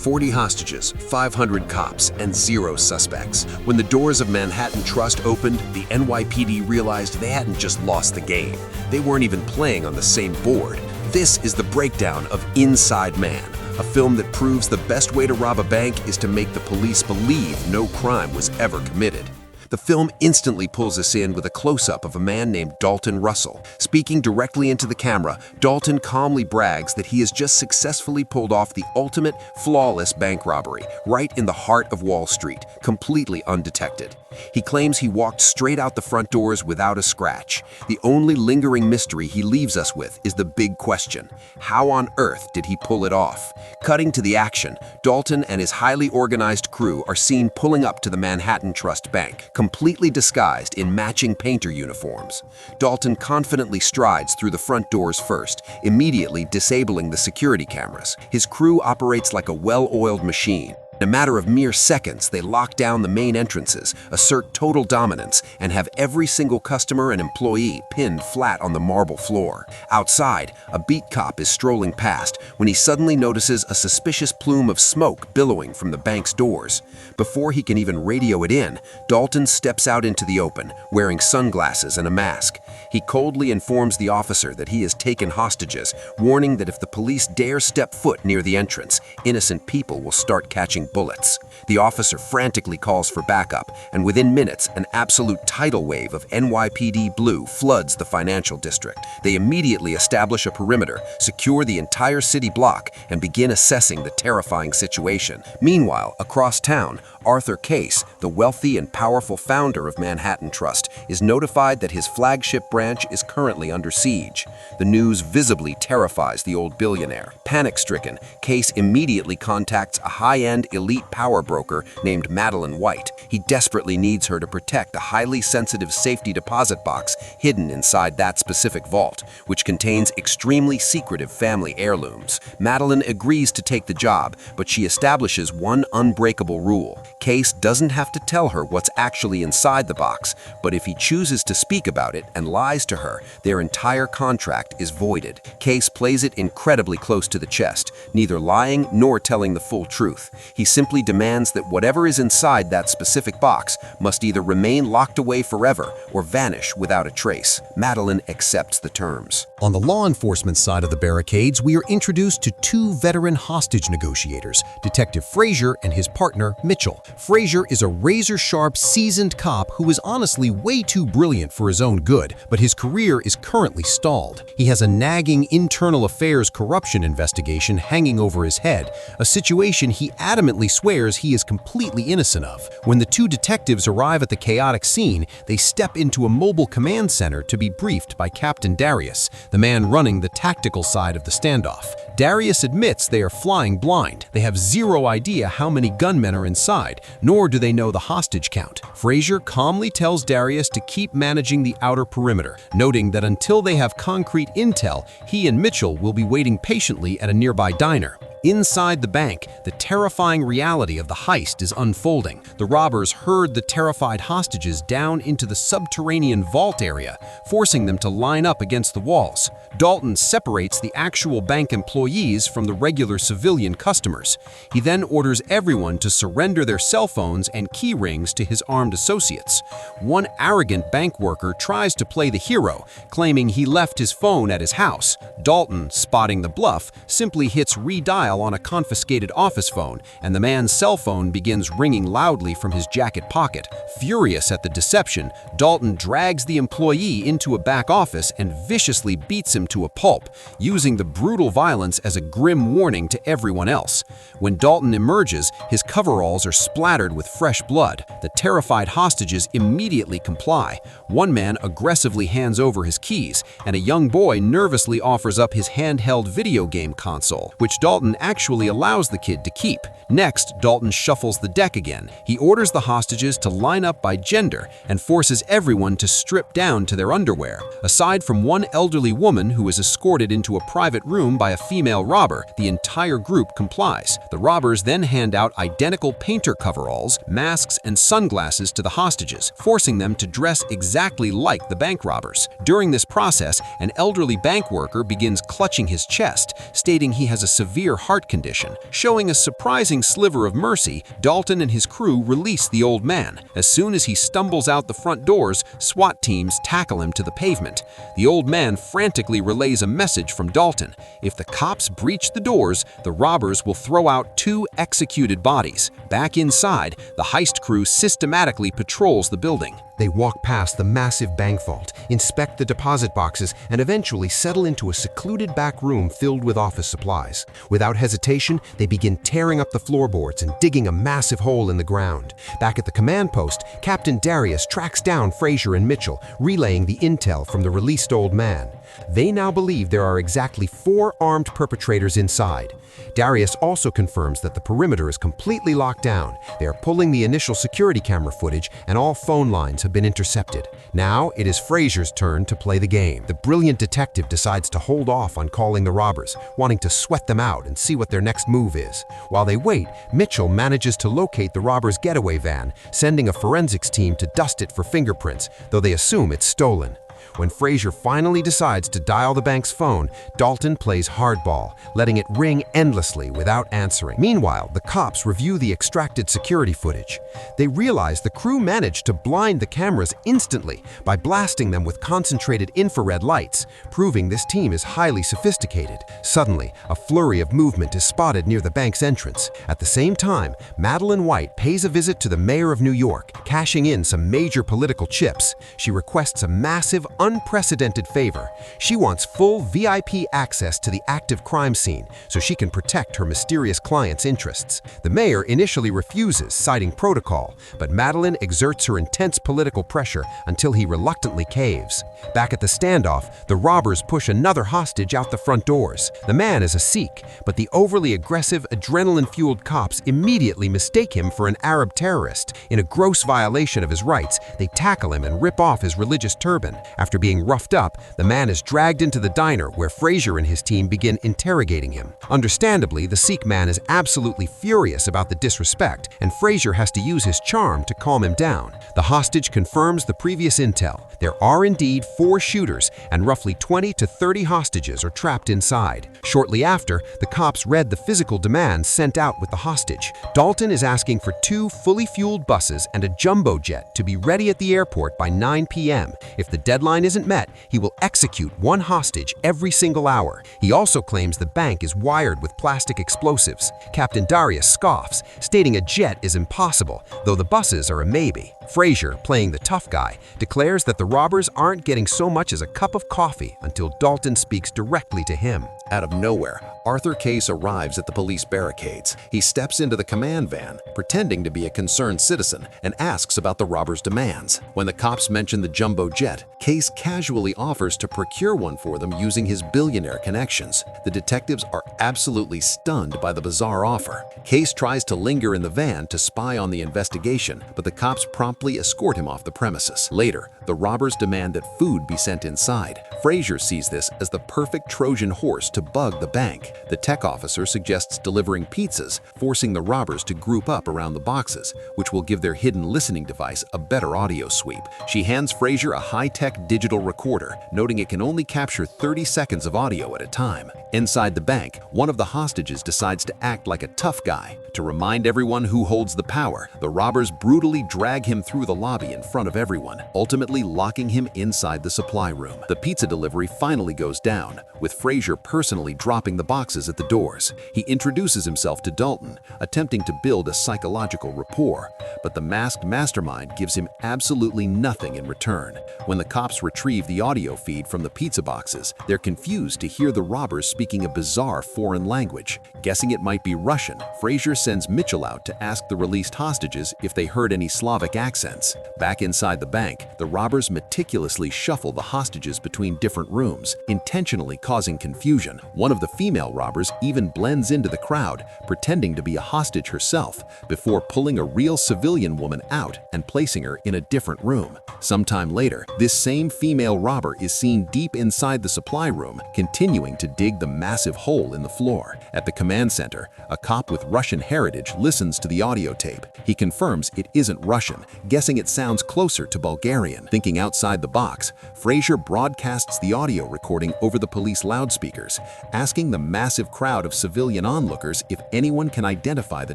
40 hostages, 500 cops, and 0 suspects. When the doors of Manhattan Trust opened, the NYPD realized they hadn't just lost the game. They weren't even playing on the same board. This is the breakdown of Inside Man, a film that proves the best way to rob a bank is to make the police believe no crime was ever committed. The film instantly pulls us in with a close-up of a man named Dalton Russell. Speaking directly into the camera, Dalton calmly brags that he has just successfully pulled off the ultimate, flawless bank robbery, right in the heart of Wall Street, completely undetected. He claims he walked straight out the front doors without a scratch. The only lingering mystery he leaves us with is the big question: how on earth did he pull it off? Cutting to the action, Dalton and his highly organized crew are seen pulling up to the Manhattan Trust Bank, completely disguised in matching painter uniforms. Dalton confidently strides through the front doors first, immediately disabling the security cameras. His crew operates like a well-oiled machine. In a matter of mere seconds, they lock down the main entrances, assert total dominance, and have every single customer and employee pinned flat on the marble floor. Outside, a beat cop is strolling past when he suddenly notices a suspicious plume of smoke billowing from the bank's doors. Before he can even radio it in, Dalton steps out into the open, wearing sunglasses and a mask. He coldly informs the officer that he has taken hostages, warning that if the police dare step foot near the entrance, innocent people will start catching bullets. The officer frantically calls for backup, and within minutes, an absolute tidal wave of NYPD blue floods the financial district. They immediately establish a perimeter, secure the entire city block, and begin assessing the terrifying situation. Meanwhile, across town, Arthur Case, the wealthy and powerful founder of Manhattan Trust, is notified that his flagship branch is currently under siege. The news visibly terrifies the old billionaire. Panic-stricken, Case immediately contacts a high-end elite power broker named Madeline White. He desperately needs her to protect a highly sensitive safety deposit box hidden inside that specific vault, which contains extremely secretive family heirlooms. Madeline agrees to take the job, but she establishes one unbreakable rule. Case doesn't have to tell her what's actually inside the box, but if he chooses to speak about it and lies to her, their entire contract is voided. Case plays it incredibly close to the chest, neither lying nor telling the full truth. He simply demands that whatever is inside that specific box must either remain locked away forever or vanish without a trace. Madeline accepts the terms. On the law enforcement side of the barricades, we are introduced to 2 veteran hostage negotiators, Detective Frazier and his partner, Mitchell. Frazier is a razor-sharp, seasoned cop who is honestly way too brilliant for his own good, but his career is currently stalled. He has a nagging internal affairs corruption investigation hanging over his head, a situation he adamantly swears he is completely innocent of. When the 2 detectives arrive at the chaotic scene, they step into a mobile command center to be briefed by Captain Darius, the man running the tactical side of the standoff. Darius admits they are flying blind. They have zero idea how many gunmen are inside, nor do they know the hostage count. Frazier calmly tells Darius to keep managing the outer perimeter, noting that until they have concrete intel, he and Mitchell will be waiting patiently at a nearby diner. Inside the bank, the terrifying reality of the heist is unfolding. The robbers herd the terrified hostages down into the subterranean vault area, forcing them to line up against the walls. Dalton separates the actual bank employees from the regular civilian customers. He then orders everyone to surrender their cell phones and key rings to his armed associates. One arrogant bank worker tries to play the hero, claiming he left his phone at his house. Dalton, spotting the bluff, simply hits redial on a confiscated office phone, and the man's cell phone begins ringing loudly from his jacket pocket. Furious at the deception, Dalton drags the employee into a back office and viciously beats him to a pulp, using the brutal violence as a grim warning to everyone else. When Dalton emerges, his coveralls are splattered with fresh blood. The terrified hostages immediately comply. One man aggressively hands over his keys, and a young boy nervously offers up his handheld video game console, which Dalton actually allows the kid to keep. Next, Dalton shuffles the deck again. He orders the hostages to line up by gender and forces everyone to strip down to their underwear. Aside from one elderly woman who is escorted into a private room by a female robber, the entire group complies. The robbers then hand out identical painter coveralls, masks, and sunglasses to the hostages, forcing them to dress exactly like the bank robbers. During this process, an elderly bank worker begins clutching his chest, stating he has a severe heart heart condition. Showing a surprising sliver of mercy, Dalton and his crew release the old man. As soon as he stumbles out the front doors, SWAT teams tackle him to the pavement. The old man frantically relays a message from Dalton. If the cops breach the doors, the robbers will throw out 2 executed bodies. Back inside, the heist crew systematically patrols the building. They walk past the massive bank vault, inspect the deposit boxes, and eventually settle into a secluded back room filled with office supplies. Without hesitation, they begin tearing up the floorboards and digging a massive hole in the ground. Back at the command post, Captain Darius tracks down Frazier and Mitchell, relaying the intel from the released old man. They now believe there are exactly 4 armed perpetrators inside. Darius also confirms that the perimeter is completely locked down. They are pulling the initial security camera footage and all phone lines have been intercepted. Now it is Frazier's turn to play the game. The brilliant detective decides to hold off on calling the robbers, wanting to sweat them out and see what their next move is. While they wait, Mitchell manages to locate the robbers' getaway van, sending a forensics team to dust it for fingerprints, though they assume it's stolen. When Frazier finally decides to dial the bank's phone, Dalton plays hardball, letting it ring endlessly without answering. Meanwhile, the cops review the extracted security footage. They realize the crew managed to blind the cameras instantly by blasting them with concentrated infrared lights, proving this team is highly sophisticated. Suddenly, a flurry of movement is spotted near the bank's entrance. At the same time, Madeleine White pays a visit to the mayor of New York, cashing in some major political chips. She requests a massive, unprecedented favor. She wants full VIP access to the active crime scene so she can protect her mysterious client's interests. The mayor initially refuses, citing protocol, but Madeleine exerts her intense political pressure until he reluctantly caves. Back at the standoff, the robbers push another hostage out the front doors. The man is a Sikh, but the overly aggressive, adrenaline-fueled cops immediately mistake him for an Arab terrorist. In a gross violation of his rights, they tackle him and rip off his religious turban. After being roughed up, the man is dragged into the diner where Frazier and his team begin interrogating him. Understandably, the Sikh man is absolutely furious about the disrespect, and Frazier has to use his charm to calm him down. The hostage confirms the previous intel. There are indeed 4 shooters, and roughly 20 to 30 hostages are trapped inside. Shortly after, the cops read the physical demands sent out with the hostage. Dalton is asking for 2 fully fueled buses and a jumbo jet to be ready at the airport by 9 p.m. If the deadline isn't met, he will execute 1 hostage every single hour. He also claims the bank is wired with plastic explosives. Captain Darius scoffs, stating a jet is impossible, though the buses are a maybe. Frazier, playing the tough guy, declares that the robbers aren't getting so much as a cup of coffee until Dalton speaks directly to him. Out of nowhere, Arthur Case arrives at the police barricades. He steps into the command van, pretending to be a concerned citizen, and asks about the robbers' demands. When the cops mention the jumbo jet, Case casually offers to procure one for them using his billionaire connections. The detectives are absolutely stunned by the bizarre offer. Case tries to linger in the van to spy on the investigation, but the cops promptly escort him off the premises. Later, the robbers demand that food be sent inside. Frazier sees this as the perfect Trojan horse to bug the bank. The tech officer suggests delivering pizzas, forcing the robbers to group up around the boxes, which will give their hidden listening device a better audio sweep. She hands Frazier a high-tech digital recorder, noting it can only capture 30 seconds of audio at a time. Inside the bank, one of the hostages decides to act like a tough guy. To remind everyone who holds the power, the robbers brutally drag him through the lobby in front of everyone, ultimately locking him inside the supply room. The pizza delivery finally goes down, with Frazier personally dropping the boxes at the doors. He introduces himself to Dalton, attempting to build a psychological rapport, but the masked mastermind gives him absolutely nothing in return. When the cops retrieve the audio feed from the pizza boxes, they're confused to hear the robbers speaking a bizarre foreign language. Guessing it might be Russian, Frazier sends Mitchell out to ask the released hostages if they heard any Slavic accents. Back inside the bank, the robbers meticulously shuffle the hostages between different rooms, intentionally causing confusion. One of the female robbers even blends into the crowd, pretending to be a hostage herself, before pulling a real civilian woman out and placing her in a different room. Sometime later, this same female robber is seen deep inside the supply room, continuing to dig the massive hole in the floor. At the command center, a cop with Russian heritage listens to the audio tape. He confirms it isn't Russian, guessing it sounds closer to Bulgarian. Thinking outside the box, Frazier broadcasts the audio recording over the police loudspeakers, asking the massive crowd of civilian onlookers if anyone can identify the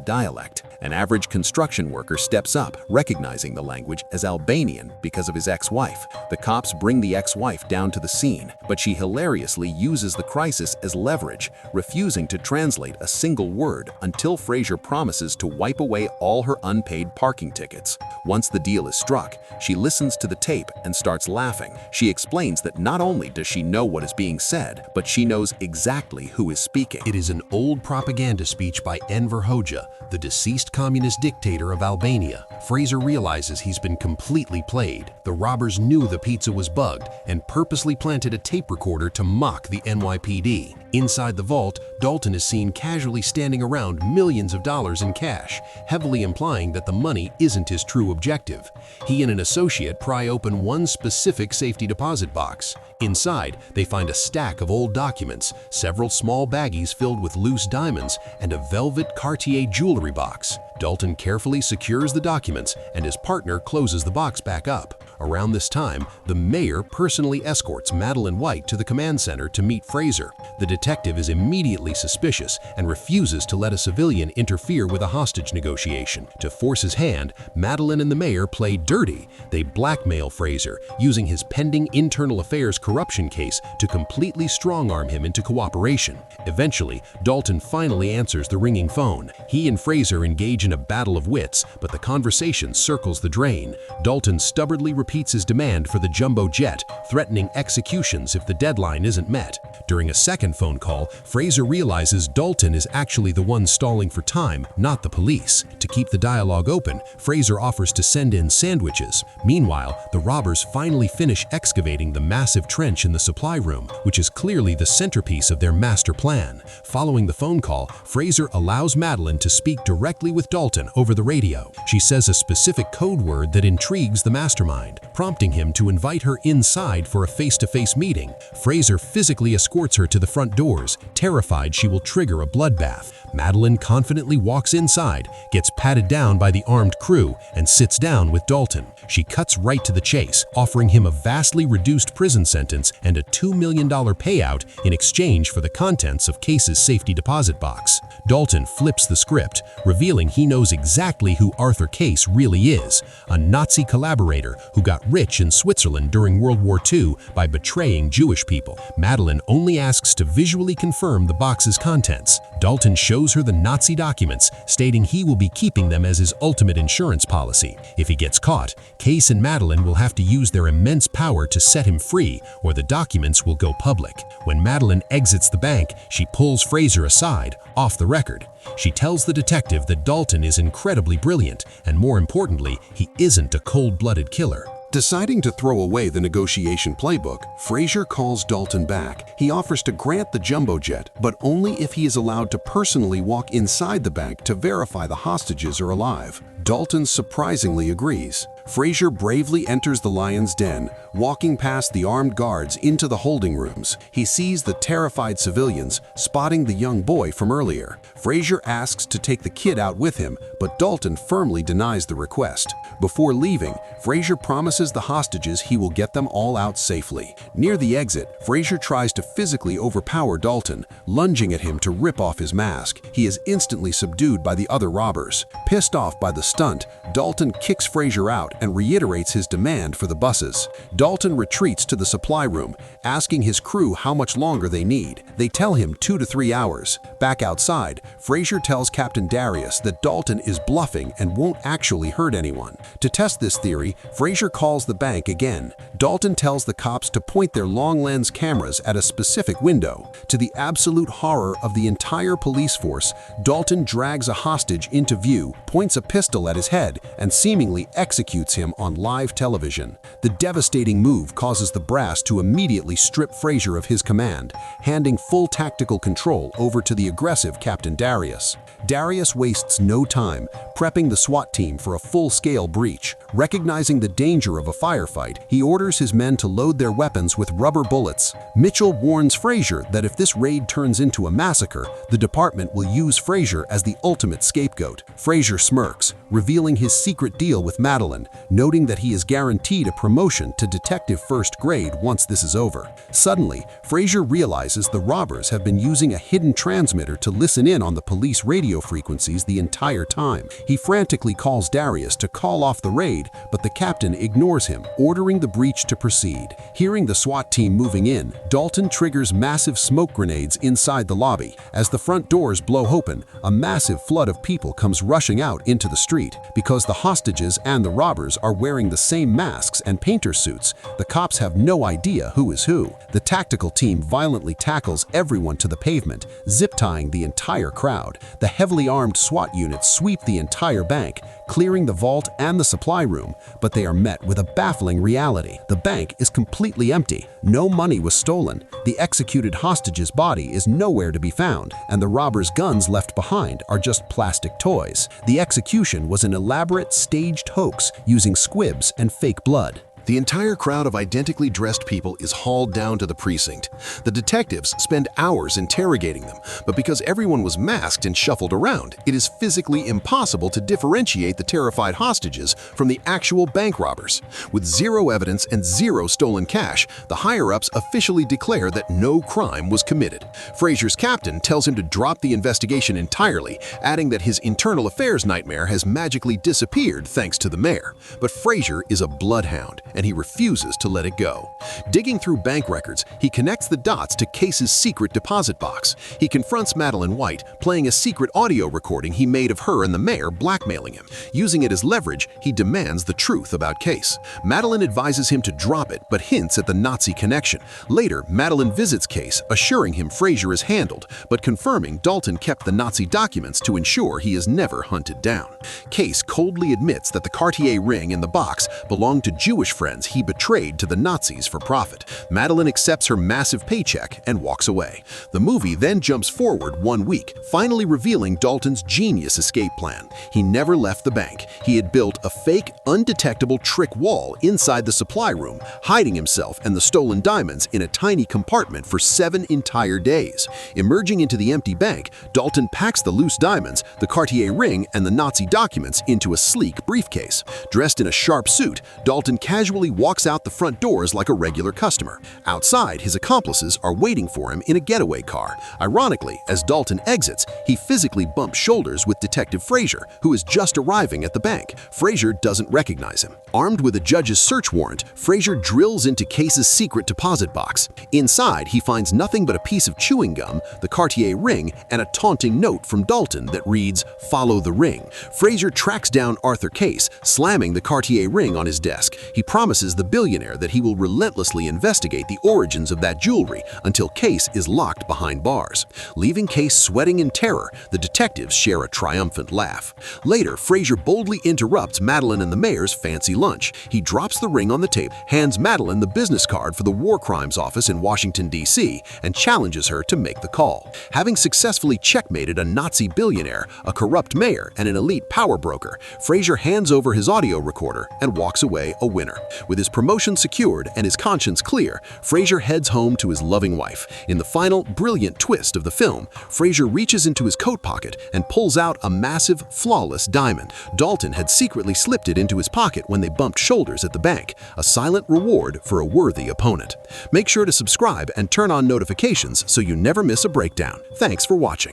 dialect. An average construction worker steps up, recognizing the language as Albanian because of his ex-wife. The cops bring the ex-wife down to the scene, but she hilariously uses the crisis as leverage, refusing to translate a single word until Frazier promises to wipe away all her unpaid parking tickets. Once the deal is struck, she listens to the tape and starts laughing. She explains that not only does she know what is being said, but she knows exactly who is speaking. It is an old propaganda speech by Enver Hoxha, the deceased communist dictator of Albania. Frazier realizes he's been completely played. The robbers knew the pizza was bugged and purposely planted a tape recorder to mock the NYPD. Inside the vault, Dalton is seen casually standing around millions of dollars in cash, heavily implying that the money isn't his true objective. He and an associate pry open one specific safety deposit box. Inside, they find a stack of old documents, several small baggies filled with loose diamonds, and a velvet Cartier jewelry box. Dalton carefully secures the documents, and his partner closes the box back up. Around this time, the mayor personally escorts Madeleine White to the command center to meet Frazier. The detective is immediately suspicious and refuses to let a civilian interfere with a hostage negotiation. To force his hand, Madeleine and the mayor play dirty. They blackmail Frazier, using his pending internal affairs corruption case to completely strong-arm him into cooperation. Eventually, Dalton finally answers the ringing phone. He and Frazier engage in a battle of wits, but the conversation circles the drain. Dalton stubbornly repeats his demand for the jumbo jet, threatening executions if the deadline isn't met. During a second phone call, Frazier realizes Dalton is actually the one stalling for time, not the police. To keep the dialogue open, Frazier offers to send in sandwiches. Meanwhile, the robbers finally finish excavating the massive trench in the supply room, which is clearly the centerpiece of their master plan. Following the phone call, Frazier allows Madeleine to speak directly with Dalton over the radio. She says a specific code word that intrigues the mastermind, prompting him to invite her inside for a face-to-face meeting. Frazier physically escorts her to the front doors, terrified she will trigger a bloodbath. Madeleine confidently walks inside, gets patted down by the armed crew, and sits down with Dalton. She cuts right to the chase, offering him a vastly reduced prison sentence and a $2 million payout in exchange for the contents of Case's safety deposit box. Dalton flips the script, revealing he knows exactly who Arthur Case really is, a Nazi collaborator who got rich in Switzerland during World War II by betraying Jewish people. Madeleine only asks to visually confirm the box's contents. Dalton shows her the Nazi documents, stating he will be keeping them as his ultimate insurance policy. If he gets caught, Case and Madeleine will have to use their immense power to set him free, or the documents will go public. When Madeleine exits the bank, she pulls Frazier aside, off the record. She tells the detective that Dalton is incredibly brilliant, and more importantly, he isn't a cold-blooded killer. Deciding to throw away the negotiation playbook, Frazier calls Dalton back. He offers to grant the jumbo jet, but only if he is allowed to personally walk inside the bank to verify the hostages are alive. Dalton surprisingly agrees. Frazier bravely enters the lion's den, walking past the armed guards into the holding rooms. He sees the terrified civilians, spotting the young boy from earlier. Frazier asks to take the kid out with him, but Dalton firmly denies the request. Before leaving, Frazier promises the hostages he will get them all out safely. Near the exit, Frazier tries to physically overpower Dalton, lunging at him to rip off his mask. He is instantly subdued by the other robbers. Pissed off by the stunt, Dalton kicks Frazier out and reiterates his demand for the buses. Dalton retreats to the supply room, asking his crew how much longer they need. They tell him 2 to 3 hours. Back outside, Frazier tells Captain Darius that Dalton is bluffing and won't actually hurt anyone. To test this theory, Frazier calls the bank again. Dalton tells the cops to point their long-lens cameras at a specific window. To the absolute horror of the entire police force, Dalton drags a hostage into view, points a pistol at his head, and seemingly executes him on live television. The devastating move causes the brass to immediately strip Frazier of his command, handing full tactical control over to the aggressive Captain Darius. Darius wastes no time, prepping the SWAT team for a full-scale breach. Recognizing the danger of a firefight, he orders his men to load their weapons with rubber bullets. Mitchell warns Frazier that if this raid turns into a massacre, the department will use Frazier as the ultimate scapegoat. Frazier smirks, revealing his secret deal with Madeline, noting that he is guaranteed a promotion to detective first grade once this is over. Suddenly, Frazier realizes the robbers have been using a hidden transmitter to listen in on the police radio frequencies the entire time. He frantically calls Darius to call off the raid, but the captain ignores him, ordering the breach to proceed. Hearing the SWAT team moving in, Dalton triggers massive smoke grenades inside the lobby. As the front doors blow open, a massive flood of people comes rushing out into the street. Because the hostages and the robbers are wearing the same masks and painter suits, the cops have no idea who is who. The tactical team violently tackles everyone to the pavement, zip-tying the entire crowd. The heavily armed SWAT units sweep the entire bank, clearing the vault and the supply room, but they are met with a baffling reality. The bank is completely empty. No money was stolen. The executed hostage's body is nowhere to be found, and the robbers' guns left behind are just plastic toys. The execution was an elaborate staged hoax using squibs and fake blood. The entire crowd of identically dressed people is hauled down to the precinct. The detectives spend hours interrogating them, but because everyone was masked and shuffled around, it is physically impossible to differentiate the terrified hostages from the actual bank robbers. With zero evidence and zero stolen cash, the higher-ups officially declare that no crime was committed. Frazier's captain tells him to drop the investigation entirely, adding that his internal affairs nightmare has magically disappeared thanks to the mayor. But Frazier is a bloodhound, and he refuses to let it go. Digging through bank records, he connects the dots to Case's secret deposit box. He confronts Madeline White, playing a secret audio recording he made of her and the mayor blackmailing him. Using it as leverage, he demands the truth about Case. Madeline advises him to drop it, but hints at the Nazi connection. Later, Madeline visits Case, assuring him Frazier is handled, but confirming Dalton kept the Nazi documents to ensure he is never hunted down. Case coldly admits that the Cartier ring in the box belonged to Jewish friends he betrayed to the Nazis for profit. Madeline accepts her massive paycheck and walks away. The movie then jumps forward 1 week, finally revealing Dalton's genius escape plan. He never left the bank. He had built a fake, undetectable trick wall inside the supply room, hiding himself and the stolen diamonds in a tiny compartment for 7 entire days. Emerging into the empty bank, Dalton packs the loose diamonds, the Cartier ring, and the Nazi documents into a sleek briefcase. Dressed in a sharp suit, Dalton casually walks out the front doors like a regular customer. Outside, his accomplices are waiting for him in a getaway car. Ironically, as Dalton exits, he physically bumps shoulders with Detective Frazier, who is just arriving at the bank. Frazier doesn't recognize him. Armed with a judge's search warrant, Frazier drills into Case's secret deposit box. Inside, he finds nothing but a piece of chewing gum, the Cartier ring, and a taunting note from Dalton that reads, "Follow the ring." Frazier tracks down Arthur Case, slamming the Cartier ring on his desk. He promises the billionaire that he will relentlessly investigate the origins of that jewelry until Case is locked behind bars. Leaving Case sweating in terror, the detectives share a triumphant laugh. Later, Frazier boldly interrupts Madeline and the mayor's fancy lunch. He drops the ring on the table, hands Madeline the business card for the War Crimes Office in Washington, D.C., and challenges her to make the call. Having successfully checkmated a Nazi billionaire, a corrupt mayor, and an elite power broker, Frazier hands over his audio recorder and walks away a winner. With his promotion secured and his conscience clear, Frazier heads home to his loving wife. In the final, brilliant twist of the film, Frazier reaches into his coat pocket and pulls out a massive, flawless diamond. Dalton had secretly slipped it into his pocket when they bumped shoulders at the bank, a silent reward for a worthy opponent. Make sure to subscribe and turn on notifications so you never miss a breakdown. Thanks for watching.